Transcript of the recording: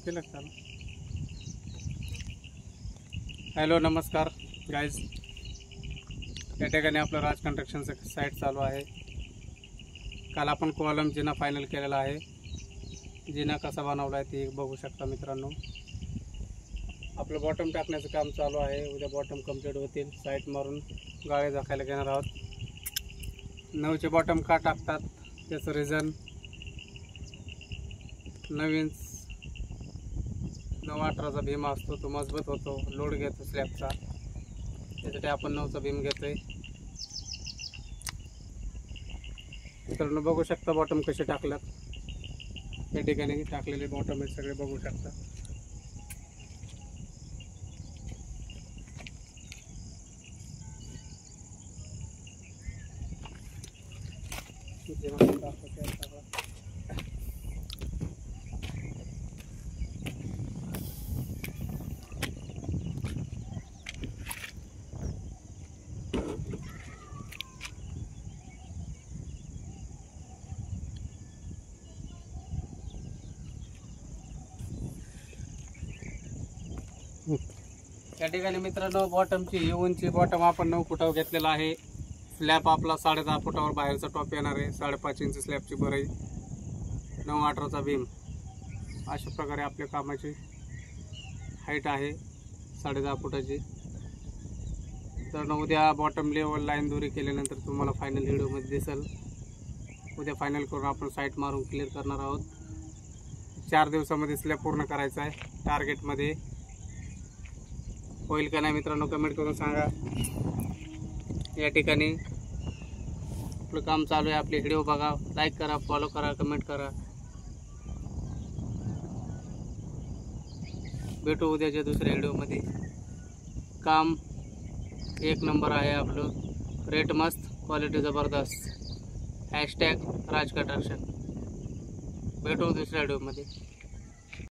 केलं का? हॅलो नमस्कार गाईज, या ठिकाणी आपलं राज कंस्ट्रक्शनचं साईट चालू आहे. काल आपण कॉलम जिना फायनल केलेला आहे. जिना कसा बनवला आहे ते बघू शकता मित्रांनो. आपलं बॉटम टाकण्याचं काम चालू आहे. उद्या बॉटम कंप्लीट होतील. साईट मारून गाळे झाकायला घेणार आहोत. 9चे बॉटम का टाकतात त्याचं रिझन, नवीन 9-18चा भीम असतो, तो मजबूत होतो, लोड घेतो स्लॅबचा. त्यासाठी आपण 9चा भीम घेतोय. मित्रांनो बघू शकता बॉटम कसे टाकल्यात. या ठिकाणी टाकलेले बॉटम हे सगळे बघू शकता. या ठिकाणी मित्रांनो बॉटमची ही उंची बॉटम आपण 9 फुटावर घेतलेला आहे. स्लॅब आपला 10.5 फुटावर बाहेरचा टॉप येणार आहे. 5.5 इंच स्लॅबची भराई, 9-18चा भीम. अशा प्रकारे आपल्या कामाची हाईट आहे 10.5 फुटाची. तर उद्या बॉटम लेवल लाईन दोरी केल्यानंतर तुम्हाला फायनल व्हिडिओमध्ये दिसेल. उद्या फायनल करून आपण साईट मारून क्लिअर करणार आहोत. 4 दिवसामध्ये स्लॅब पूर्ण करायचा आहे टार्गेटमध्ये. होईल का नाही मित्रांनो कमेंट करून सांगा. या ठिकाणी आपलं काम चालू आहे. आपले व्हिडिओ बघा, लाईक करा, फॉलो करा, कमेंट करा. भेटू उद्याच्या दुसऱ्या व्हिडिओमध्ये. काम 1 नंबर आहे आपलं. रेट मस्त, क्वालिटी ज़बरदस्त. # राज कंस्ट्रक्शन. भेटू दुसऱ्या व्हिडिओमध्ये.